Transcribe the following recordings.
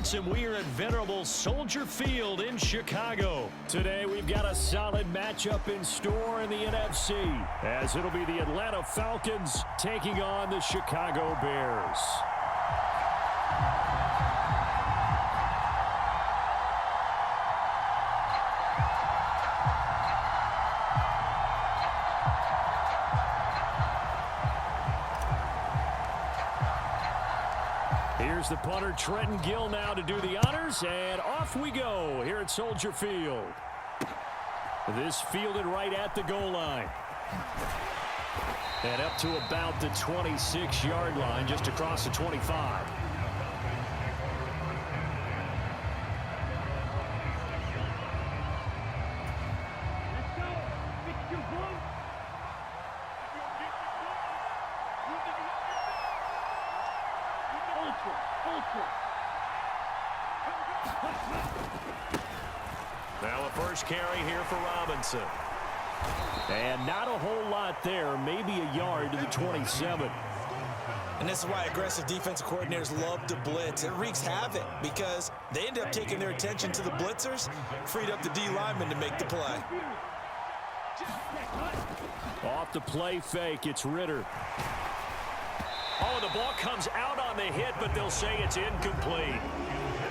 Sports, and we are at venerable Soldier Field in Chicago. Today, we've got a solid matchup in store in the NFC, as it'll be the Atlanta Falcons taking on the Chicago Bears. Here's the punter, Trenton Gill, now to do the honors, and off we go here at Soldier Field. This fielded right at the goal line. And up to about the 26-yard line, just across the 25. Now a first carry here for Robinson. And not a whole lot there, maybe a yard to the 27. And this is why aggressive defensive coordinators love to blitz. It wreaks havoc because they end up taking their attention to the blitzers, freed up the D lineman to make the play. Off the play fake, it's Ritter. Oh, the ball comes out on the hit, but they'll say it's incomplete.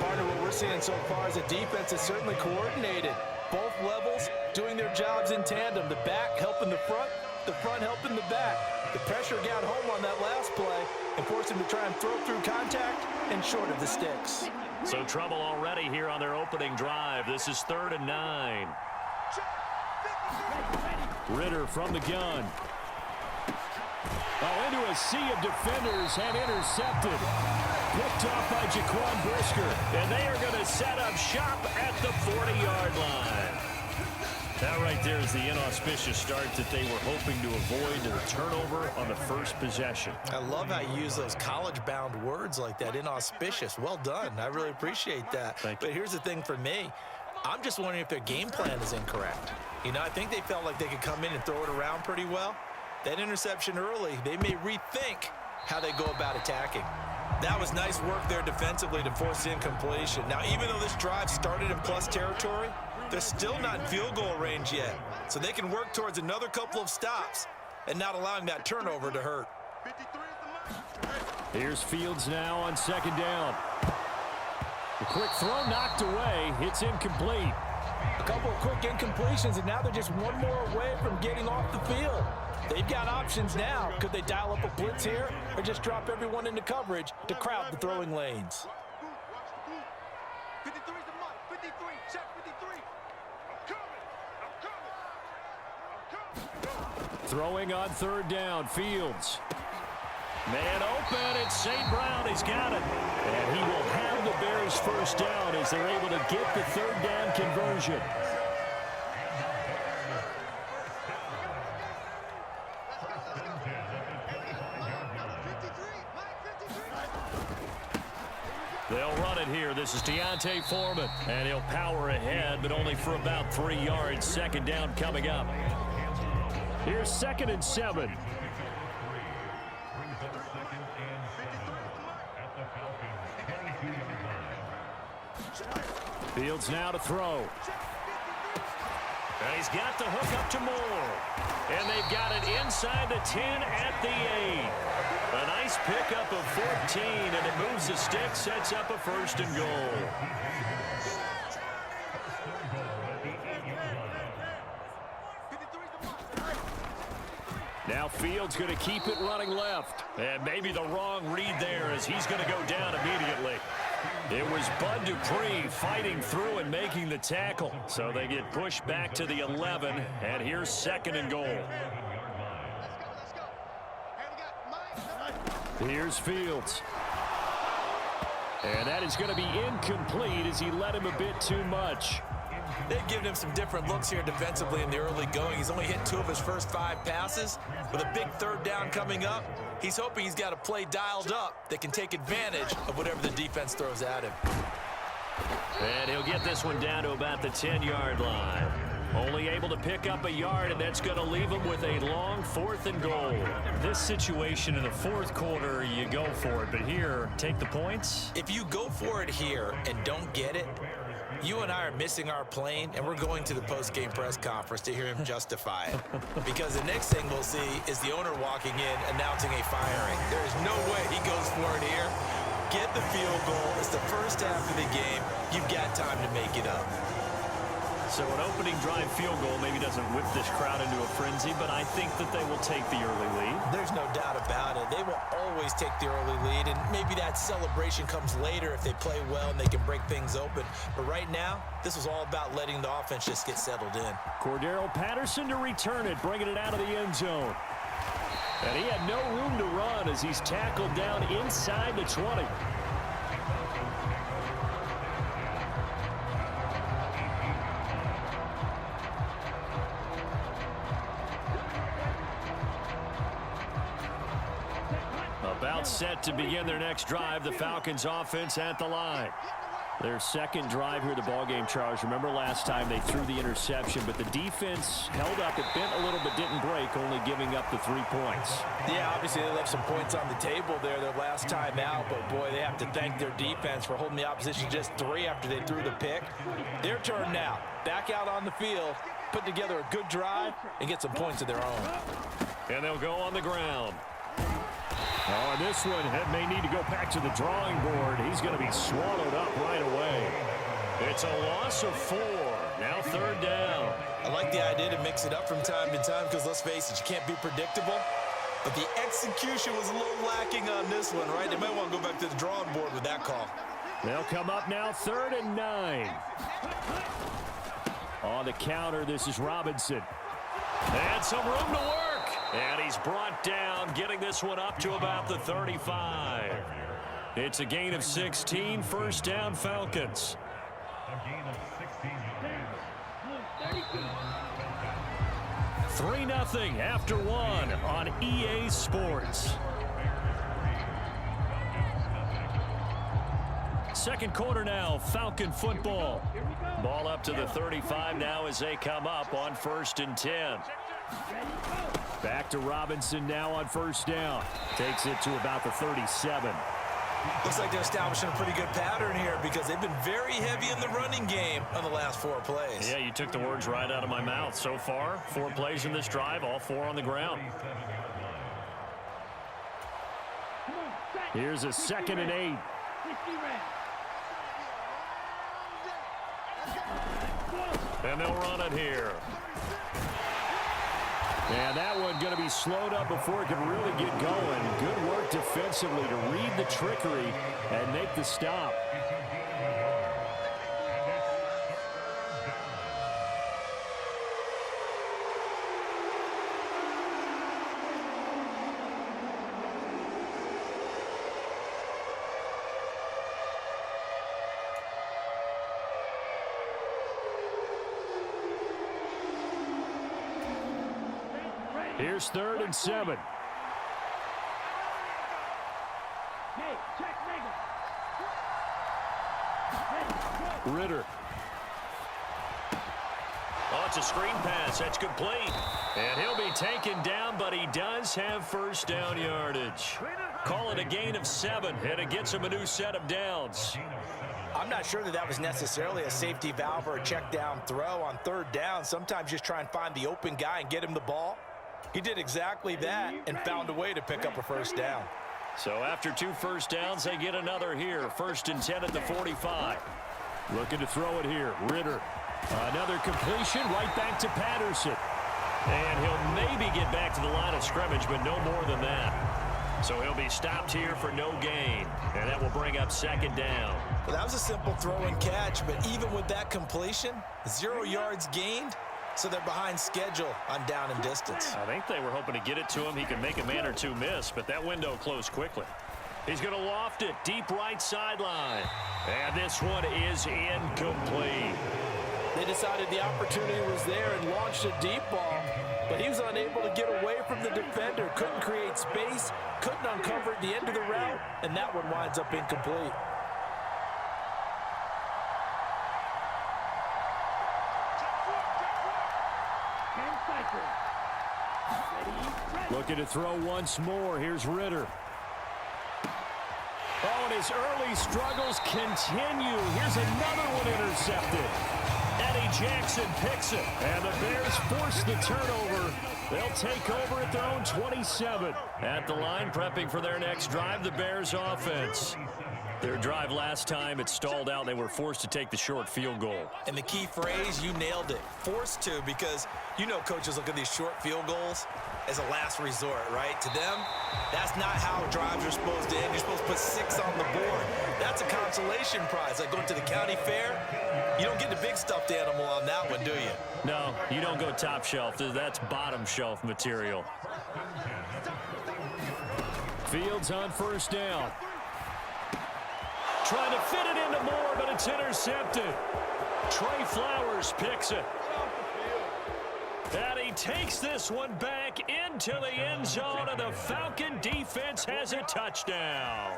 Partner, what we're seeing so far is the defense is certainly coordinated. Both levels doing their jobs in tandem. The back helping the front helping the back. The pressure got home on that last play and forced him to try and throw through contact and short of the sticks. So trouble already here on their opening drive. This is 3rd and 9. Ritter from the gun. Oh, into a sea of defenders and intercepted. Picked off by Jaquan Brisker. And they are going to set up shop at the 40-yard line. That right there is the inauspicious start that they were hoping to avoid, the turnover on the first possession. I love how you use those college-bound words like that, inauspicious. Well done. I really appreciate that. Thank you. But here's the thing for me. I'm just wondering if their game plan is incorrect. You know, I think they felt like they could come in and throw it around pretty well. That interception early, they may rethink how they go about attacking. That was nice work there defensively to force the incompletion. Now, even though this drive started in plus territory, they're still not in field goal range yet. So they can work towards another couple of stops and not allowing that turnover to hurt. Here's Fields now on 2nd down. The quick throw knocked away. It's incomplete. A couple of quick incompletions, and now they're just one more away from getting off the field. They've got options now. Could they dial up a blitz here or just drop everyone into coverage to crowd the throwing lanes? Throwing on 3rd down, Fields. Man open, it's St. Brown, he's got it. And he will have the Bears first down as they're able to get the 3rd down conversion. They'll run it here. This is Deontay Foreman. And he'll power ahead, but only for about 3 yards. 2nd down coming up. Here's 2nd and 7. Fields now to throw. And he's got the hook up to Moore. And they've got it inside the 10 at the 8. A nice pickup of 14, and it moves the stick, sets up a 1st and goal. Now Fields going to keep it running left. And maybe the wrong read there as he's going to go down immediately. It was Bud Dupree fighting through and making the tackle. So they get pushed back to the 11, and here's 2nd and goal. Here's Fields. And that is going to be incomplete as he led him a bit too much. They've given him some different looks here defensively in the early going. He's only hit 2 of his first 5 passes. With a big 3rd down coming up, he's hoping he's got a play dialed up that can take advantage of whatever the defense throws at him. And he'll get this one down to about the 10-yard line. Only able to pick up a yard, and that's going to leave them with a long 4th and goal. This situation in the 4th quarter, you go for it. But here, take the points. If you go for it here and don't get it, you and I are missing our plane, and we're going to the post-game press conference to hear him justify it. Because the next thing we'll see is the owner walking in announcing a firing. There is no way he goes for it here. Get the field goal. It's the first half of the game. You've got time to make it up. So an opening drive field goal maybe doesn't whip this crowd into a frenzy, but I think that they will take the early lead. There's no doubt about it. They will always take the early lead, and maybe that celebration comes later if they play well and they can break things open. But right now, this was all about letting the offense just get settled in. Cordero Patterson to return it, bringing it out of the end zone. And he had no room to run as he's tackled down inside the 20. About set to begin their next drive, the Falcons offense at the line. Their second drive here of the ballgame, Charles. Remember last time they threw the interception, but the defense held up. It bent a little but didn't break, only giving up the 3 points. Yeah, obviously they left some points on the table there their last time out, but boy, they have to thank their defense for holding the opposition just 3 after they threw the pick. Their turn now. Back out on the field, put together a good drive, and get some points of their own. And they'll go on the ground. Oh, this one may need to go back to the drawing board. He's going to be swallowed up right away. It's a loss of 4. Now 3rd down. I like the idea to mix it up from time to time because, let's face it, you can't be predictable. But the execution was a little lacking on this one, right? They might want to go back to the drawing board with that call. They'll come up now 3rd and 9. On the counter, this is Robinson. And some room to work. And he's brought down, getting this one up to about the 35. It's a gain of 16, 1st down Falcons. 3-0 after 1 on EA Sports. Second quarter now, Falcon football. Ball up to the 35 now as they come up on 1st and 10. Back to Robinson now on 1st down. Takes it to about the 37. Looks like they're establishing a pretty good pattern here because they've been very heavy in the running game on the last 4 plays. Yeah, you took the words right out of my mouth. So far, 4 plays in this drive, all 4 on the ground. Here's a 2nd and 8. And they'll run it here. And that one going to be slowed up before it can really get going. Good work defensively to read the trickery and make the stop. Here's 3rd and 7. Ritter. Oh, it's a screen pass. That's complete. And he'll be taken down, but he does have 1st down yardage. Call it a gain of 7, and it gets him a new set of downs. I'm not sure that was necessarily a safety valve or a check down throw on 3rd down. Sometimes just try and find the open guy and get him the ball. He did exactly that and found a way to pick up a 1st down. So after 2 1st downs, they get another here. 1st and 10 at the 45. Looking to throw it here. Ritter. Another completion right back to Patterson. And he'll maybe get back to the line of scrimmage, but no more than that. So he'll be stopped here for no gain. And that will bring up 2nd down. Well, that was a simple throw and catch, but even with that completion, 0 yards gained. So they're behind schedule on down and distance. I think they were hoping to get it to him. He could make a man or 2 miss, but that window closed quickly. He's going to loft it deep right sideline. And this one is incomplete. They decided the opportunity was there and launched a deep ball, but he was unable to get away from the defender. Couldn't create space, couldn't uncover at the end of the route, and that one winds up incomplete. Looking to throw once more. Here's Ritter. Oh, and his early struggles continue. Here's another one intercepted. Eddie Jackson picks it. And the Bears force the turnover. They'll take over at their own 27. At the line, prepping for their next drive, the Bears offense. Their drive last time, it stalled out. They were forced to take the short field goal. And the key phrase, you nailed it. Forced to, because you know coaches look at these short field goals as a last resort, right? To them, that's not how drives are supposed to end. You're supposed to put 6 on the board. That's a consolation prize. Like going to the county fair, you don't get the big stuffed animal on that one, do you? No, you don't go top shelf. That's bottom shelf material. Fields on first down. Trying to fit it into Moore, but it's intercepted. Trey Flowers picks it. And he takes this one back into the end zone, and the Falcon defense has a touchdown.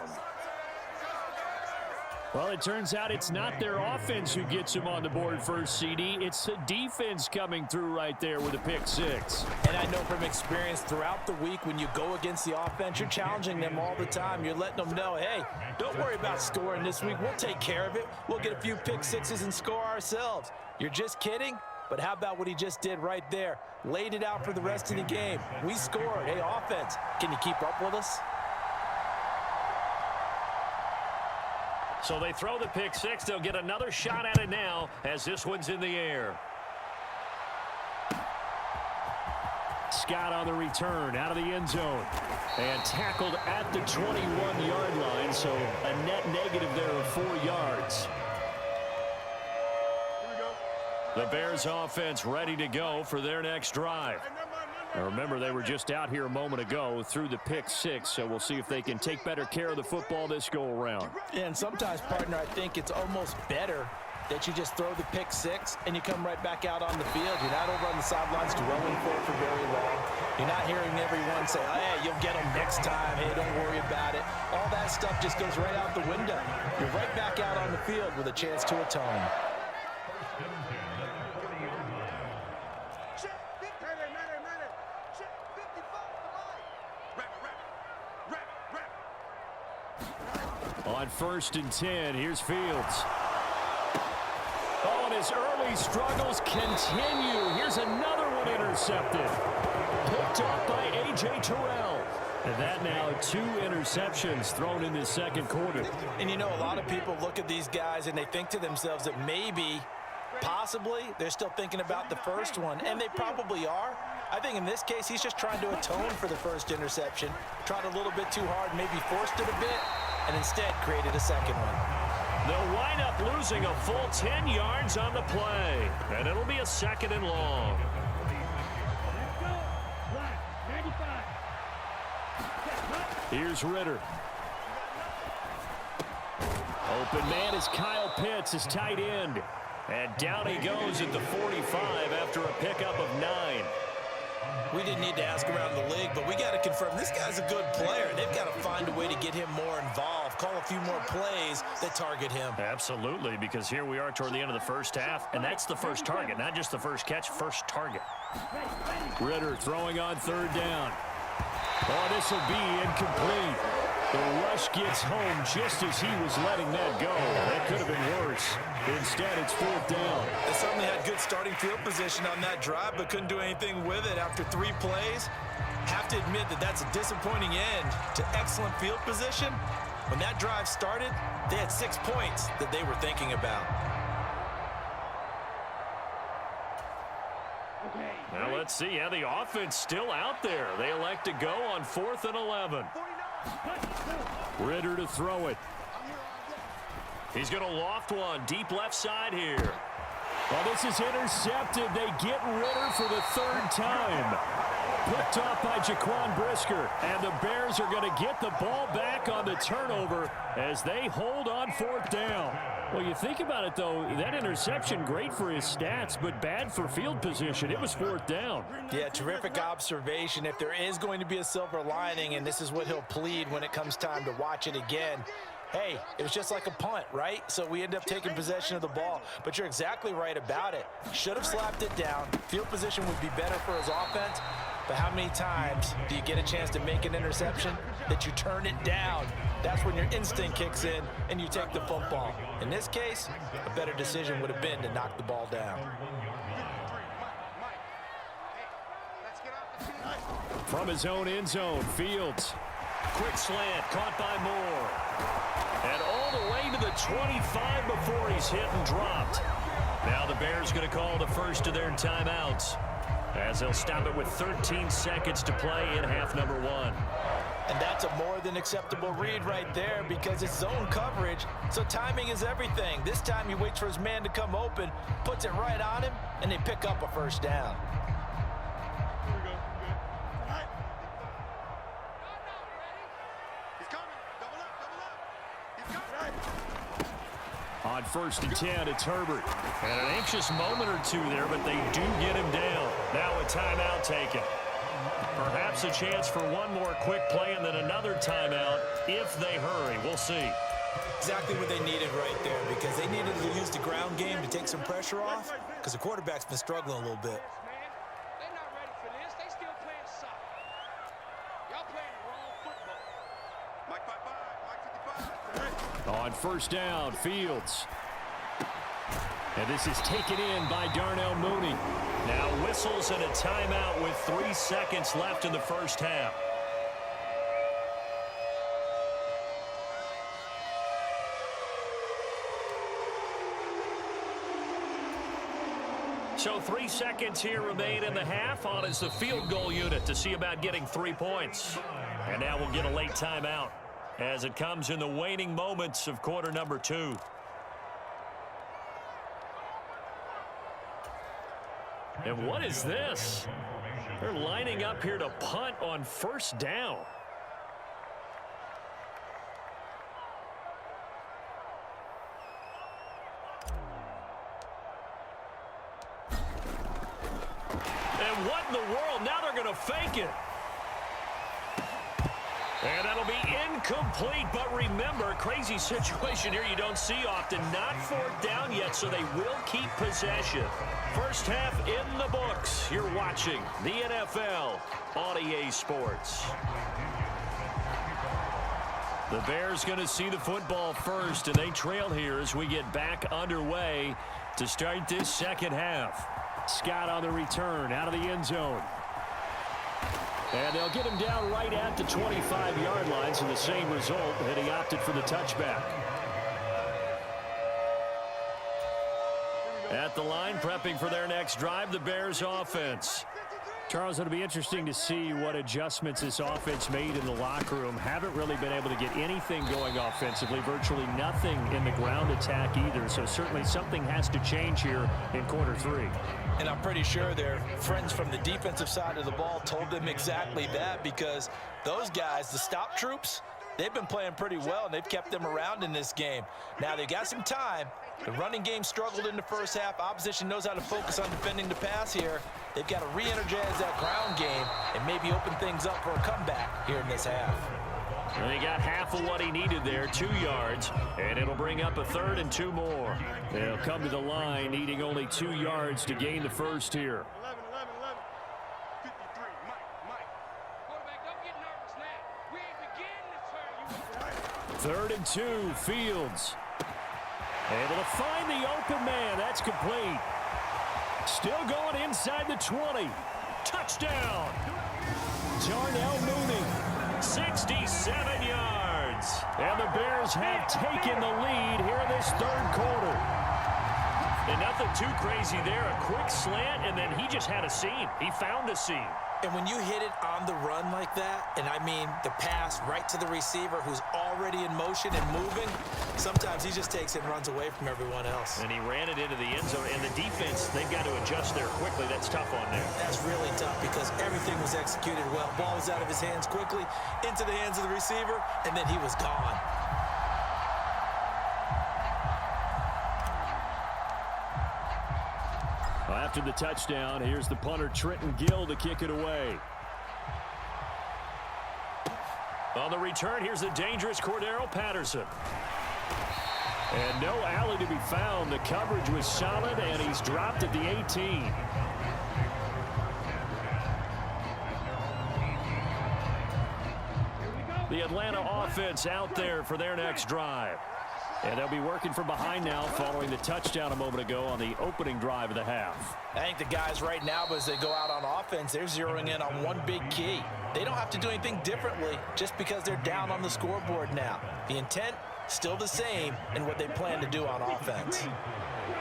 Well, it turns out it's not their offense who gets him on the board first, CD. It's the defense coming through right there with a pick 6. And I know from experience throughout the week, when you go against the offense, you're challenging them all the time. You're letting them know, hey, don't worry about scoring this week. We'll take care of it. We'll get a few pick 6s and score ourselves. You're just kidding? But how about what he just did right there? Laid it out for the rest of the game. We scored. Hey, offense, can you keep up with us? So they throw the pick 6. They'll get another shot at it now as this one's in the air. Scott on the return out of the end zone. And tackled at the 21-yard line, so a net negative there of 4 yards. The Bears offense ready to go for their next drive. Now remember, they were just out here a moment ago through the pick 6, so we'll see if they can take better care of the football this go-around. And sometimes, partner, I think it's almost better that you just throw the pick 6 and you come right back out on the field. You're not over on the sidelines dwelling for very long. You're not hearing everyone say, oh, hey, you'll get them next time. Hey, don't worry about it. All that stuff just goes right out the window. You're right back out on the field with a chance to atone. On 1st and 10, here's Fields. Oh, and his early struggles continue. Here's another one intercepted. Picked off by A.J. Terrell. And that now 2 interceptions thrown in this second quarter. And you know, a lot of people look at these guys and they think to themselves that maybe, possibly, they're still thinking about the first one. And they probably are. I think in this case, he's just trying to atone for the first interception. Tried a little bit too hard, maybe forced it a bit, and instead created a second one. They'll wind up losing a full 10 yards on the play. And it'll be a 2nd and long. Here's Ritter. Open man is Kyle Pitts, his tight end. And down he goes at the 45 after a pickup of 9. We didn't need to ask around the league, but we got to confirm this guy's a good player. They've got to find a way to get him more involved, call a few more plays that target him. Absolutely, because here we are toward the end of the first half, and that's the first target, not just the first catch, first target. Ritter throwing on 3rd down. Oh, this will be incomplete. The rush gets home just as he was letting that go. That could have been worse. Instead, it's 4th down. They certainly had good starting field position on that drive, but couldn't do anything with it after 3 plays. Have to admit that that's a disappointing end to excellent field position. When that drive started, they had 6 points that they were thinking about. Now let's see how the offense still out there. They elect to go on 4th and 11. Ritter to throw it. He's going to loft one deep left side here. Well, this is intercepted. They get Ritter for the 3rd time. Picked off by Jaquan Brisker. And the Bears are going to get the ball back on the turnover as they hold on 4th down. Well, you think about it, though, that interception, great for his stats, but bad for field position. It was 4th down. Yeah, terrific observation. If there is going to be a silver lining, and this is what he'll plead when it comes time to watch it again, hey, it was just like a punt, right? So we end up taking possession of the ball. But you're exactly right about it. Should have slapped it down. Field position would be better for his offense. But how many times do you get a chance to make an interception that you turn it down? That's when your instinct kicks in and you take the football. In this case, a better decision would have been to knock the ball down. From his own end zone, Fields. Quick slant, caught by Moore. And all the way to the 25 before he's hit and dropped. Now the Bears going to call the first of their timeouts, as they'll stop it with 13 seconds to play in half number 1. And that's a more than acceptable read right there because it's zone coverage, so timing is everything. This time he waits for his man to come open, puts it right on him, and they pick up a first down. On 1st and 10, it's Herbert. And an anxious moment or two there, but they do get him down. Now a timeout taken. Perhaps a chance for one more quick play and then another timeout if they hurry. We'll see. Exactly what they needed right there because they needed to use the ground game to take some pressure off because the quarterback's been struggling a little bit. They're not ready for this. They still playing soccer. Y'all playing the wrong football. Mike 55. On 1st down, Fields. And this is taken in by Darnell Mooney. Now whistles and a timeout with 3 seconds left in the first half. So 3 seconds here remain in the half. On is the field goal unit to see about getting 3 points. And now we'll get a late timeout as it comes in the waning moments of quarter number 2. And what is this? They're lining up here to punt on 1st down. And what in the world? Now they're going to fake it. And that'll be incomplete, but remember, crazy situation here you don't see often. Not 4th down yet, so they will keep possession. First half in the books. You're watching the NFL on EA Sports. The Bears going to see the football first, and they trail here as we get back underway to start this second half. Scott on the return out of the end zone. And they'll get him down right at the 25-yard line, so the same result, and he opted for the touchback. At the line, prepping for their next drive, the Bears offense. Charles, it'll be interesting to see what adjustments this offense made in the locker room. Haven't really been able to get anything going offensively, virtually nothing in the ground attack either. So certainly something has to change here in quarter 3. And I'm pretty sure their friends from the defensive side of the ball told them exactly that because those guys, the stop troops, they've been playing pretty well, and they've kept them around in this game. Now, they got some time. The running game struggled in the first half. Opposition knows how to focus on defending the pass here. They've got to re-energize that ground game and maybe open things up for a comeback here in this half. And he got half of what he needed there, 2 yards, and it'll bring up a 3rd and 2 more. They'll come to the line needing only 2 yards to gain the first here. 3rd and 2, Fields. Able to find the open man. That's complete. Still going inside the 20. Touchdown. Darnell Mooney, 67 yards. And the Bears have taken the lead here in this 3rd quarter. And nothing too crazy there. A quick slant, and then he just had a seam. He found a seam. And when you hit it on the run like that, and I mean the pass right to the receiver who's already in motion and moving, sometimes he just takes it and runs away from everyone else. And he ran it into the end zone. And the defense, they've got to adjust there quickly. That's tough on them. That's really tough because everything was executed well. Ball was out of his hands quickly, into the hands of the receiver, and then he was gone. After the touchdown, here's the punter, Trenton Gill, to kick it away. On the return, here's the dangerous Cordero Patterson. And no alley to be found. The coverage was solid, and he's dropped at the 18. The Atlanta offense out there for their next drive. And they'll be working from behind now following the touchdown a moment ago on the opening drive of the half. I think the guys right now, as they go out on offense, they're zeroing in on one big key. They don't have to do anything differently just because they're down on the scoreboard now. The intent, still the same in what they plan to do on offense.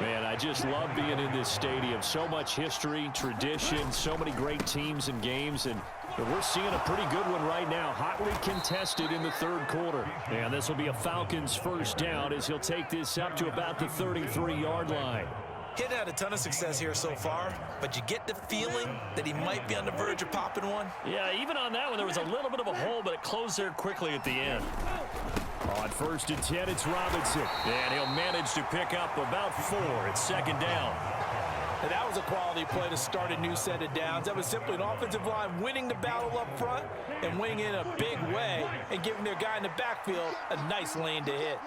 Man, I just love being in this stadium. So much history, tradition, so many great teams and games, and we're seeing a pretty good one right now, hotly contested in the third quarter. And this will be a Falcons first down as he'll take this up to about the 33-yard line. He hadn't had a ton of success here so far, but you get the feeling that he might be on the verge of popping one. Yeah, even on that one, there was a little bit of a hole, but it closed there quickly at the end. On 1st and 10, it's Robinson. And he'll manage to pick up about 4 at second down. And that was a quality play to start a new set of downs. That was simply an offensive line winning the battle up front and winning in a big way and giving their guy in the backfield a nice lane to hit.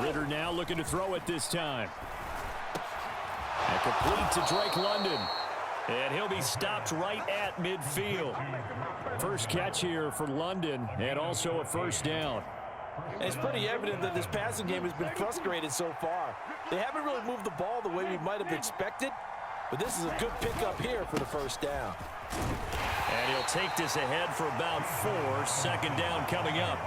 Ritter now looking to throw it this time. And complete to Drake London. And he'll be stopped right at midfield. First catch here for London, and also a first down. And it's pretty evident that this passing game has been frustrated so far. They haven't really moved the ball the way we might have expected, but this is a good pickup here for the first down. And he'll take this ahead for about 4. Second down coming up.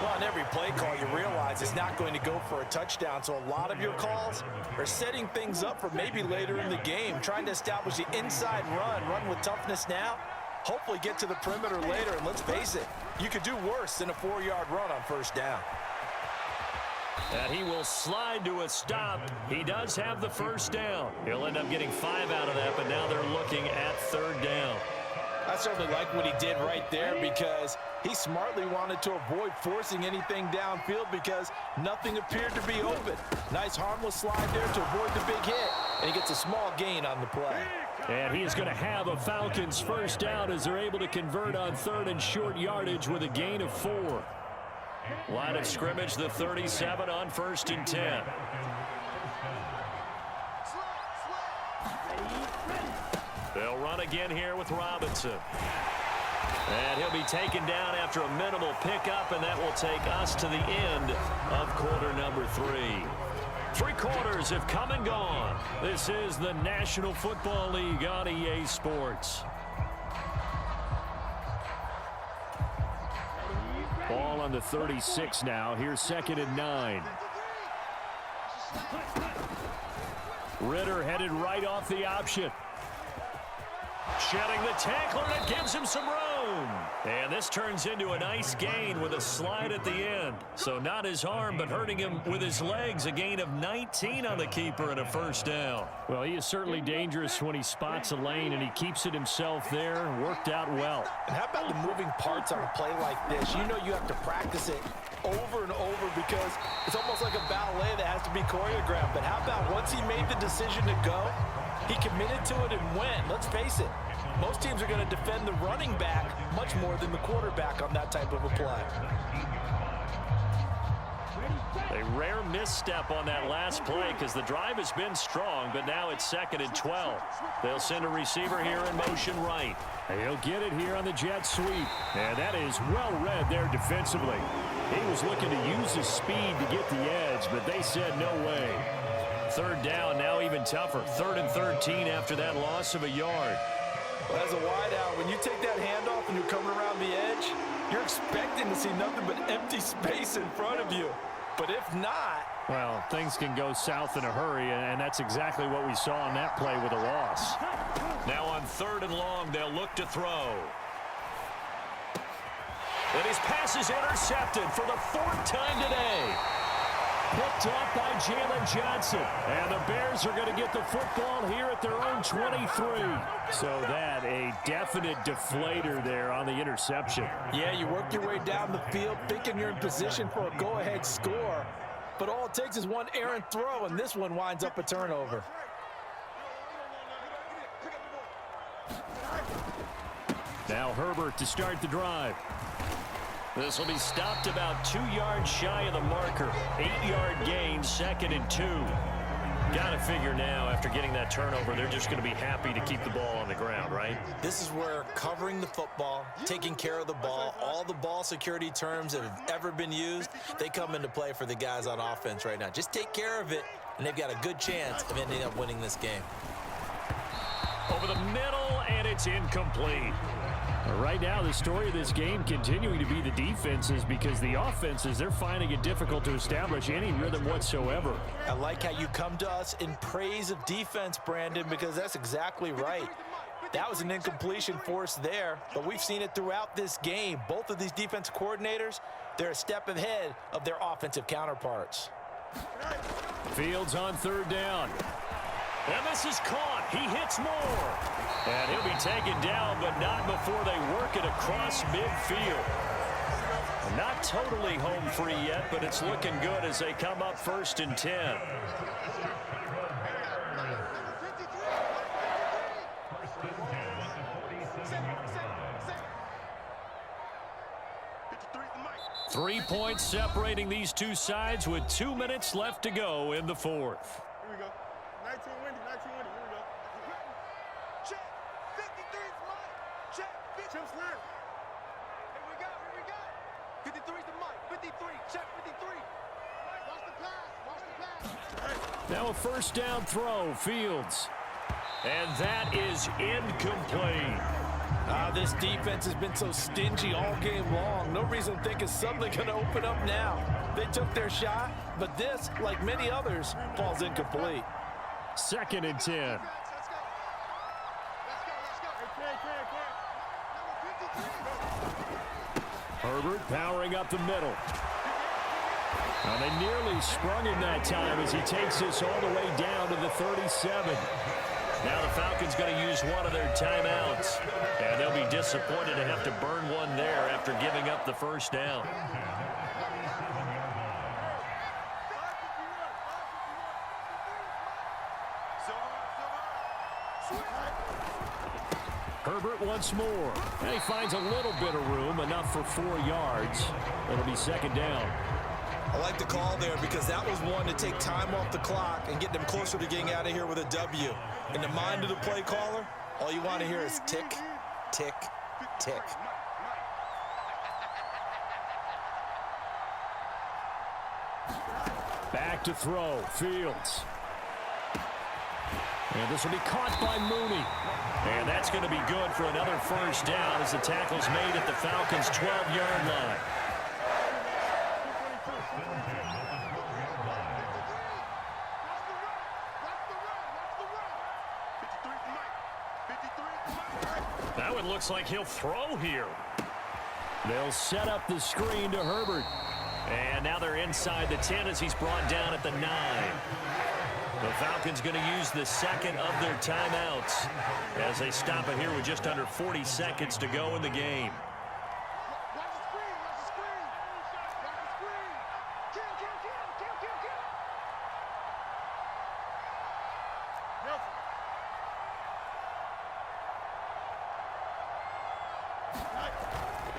Well, on every play call, you realize it's not going to go for a touchdown, so a lot of your calls are setting things up for maybe later in the game, trying to establish the inside run with toughness now, hopefully get to the perimeter later, and let's face it, you could do worse than a 4-yard run on first down. And he will slide to a stop. He does have the first down. He'll end up getting 5 out of that, but now they're looking at third down. I certainly like what he did right there because he smartly wanted to avoid forcing anything downfield because nothing appeared to be open. Nice harmless slide there to avoid the big hit, and he gets a small gain on the play. And he is going to have a Falcons first down as they're able to convert on 3rd and short yardage with a gain of 4. Line of scrimmage, the 37 on 1st and 10. They'll run again here with Robinson. And he'll be taken down after a minimal pickup, and that will take us to the end of quarter number 3. 3 quarters have come and gone. This is the National Football League on EA Sports. Ball on the 36 now. Here's 2nd and 9. Ritter headed right off the option. Shedding the tackler, that gives him some room. And this turns into a nice gain with a slide at the end. So not his arm, but hurting him with his legs. A gain of 19 on the keeper and a first down. Well, he is certainly dangerous when he spots a lane, and he keeps it himself there. Worked out well. And how about the moving parts on a play like this? You know you have to practice it over and over because it's almost like a ballet that has to be choreographed. But how about once he made the decision to go, he committed to it and went. Let's face it, most teams are going to defend the running back much more than the quarterback on that type of a play. A rare misstep on that last play because the drive has been strong, but now it's 2nd and 12. They'll send a receiver here in motion right. He'll get it here on the jet sweep. And that is well read there defensively. He was looking to use his speed to get the edge, but they said no way. 3rd down, now even tougher. 3rd and 13 after that loss of a yard. Well, as a wideout, when you take that handoff and you're coming around the edge, you're expecting to see nothing but empty space in front of you. But if not... Well, things can go south in a hurry, and that's exactly what we saw on that play with a loss. Now on 3rd and long, they'll look to throw. And his pass is intercepted for the 4th time today. Picked off by Jalen Johnson. And the Bears are going to get the football here at their own 23. So that a definite deflator there on the interception. Yeah, you work your way down the field thinking you're in position for a go-ahead score. but all it takes is one errant throw, and this one winds up a turnover. Now Herbert to start the drive. This will be stopped about 2 yards shy of the marker. 8-yard gain, 2nd and 2. Got to figure now, after getting that turnover, they're just going to be happy to keep the ball on the ground, right? This is where covering the football, taking care of the ball, all the ball security terms that have ever been used, they come into play for the guys on offense right now. Just take care of it, and they've got a good chance of ending up winning this game. Over the middle, and it's incomplete. Right now, the story of this game continuing to be the defenses, because the offenses, they're finding it difficult to establish any rhythm whatsoever. I like how you come to us in praise of defense, Brandon, because that's exactly right. That was an incompletion forced there, but we've seen it throughout this game. Both of these defense coordinators, they're a step ahead of their offensive counterparts. Fields on 3rd down. And this is caught. He hits more. And he'll be taken down, but not before they work it across midfield. Not totally home free yet, but it's looking good as they come up 1st and 10. Three points separating these two sides with 2 minutes left to go in the 4th. Here we go. 19 windy, 19 windy. Here we go. Check. 53 is Mike. Check. 50. Chip Slam. Here we go. 53 is the Mike. 53. Check 53. Watch the pass. Watch the pass. Now a 1st down throw. Fields. And that is incomplete. This defense has been so stingy all game long. No reason to think it's suddenly going to open up now. They took their shot, but this, like many others, falls incomplete. 2nd and 10. Let's go. Let's go. Herbert powering up the middle. Now they nearly sprung him that time as he takes this all the way down to the 37. Now the Falcons going to use one of their timeouts, and they'll be disappointed to have to burn one there after giving up the 1st down. Herbert once more. And he finds a little bit of room, enough for 4 yards. It'll be 2nd down. I like the call there because that was one to take time off the clock and get them closer to getting out of here with a W. In the mind of the play caller, all you want to hear is tick, tick, tick. Back to throw. Fields. And this will be caught by Mooney. And that's going to be good for another 1st down as the tackle's made at the Falcons' 12-yard line. That one looks like he'll throw here. They'll set up the screen to Herbert. And now they're inside the 10 as he's brought down at the 9. The Falcons going to use the 2nd of their timeouts as they stop it here with just under 40 seconds to go in the game.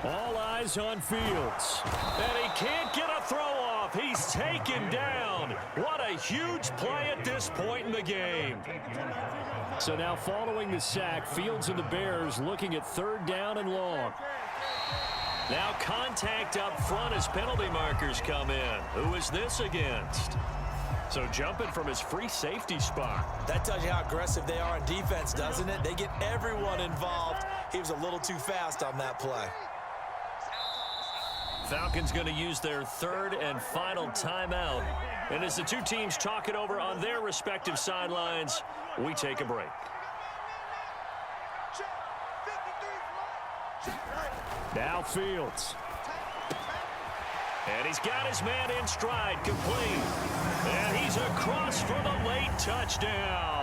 All eyes on Fields. And he can't get a throw off. He's taken down. What a huge play at this point in the game. So now following the sack, Fields and the Bears looking at 3rd down and long. Now contact up front as penalty markers come in. Who is this against? So jumping from his free safety spot. That tells you how aggressive they are on defense, doesn't it? They get everyone involved. He was a little too fast on that play. Falcons going to use their 3rd and final timeout. And as the two teams talk it over on their respective sidelines, we take a break. Now Fields. And he's got his man in stride, complete. And he's across for the late touchdown.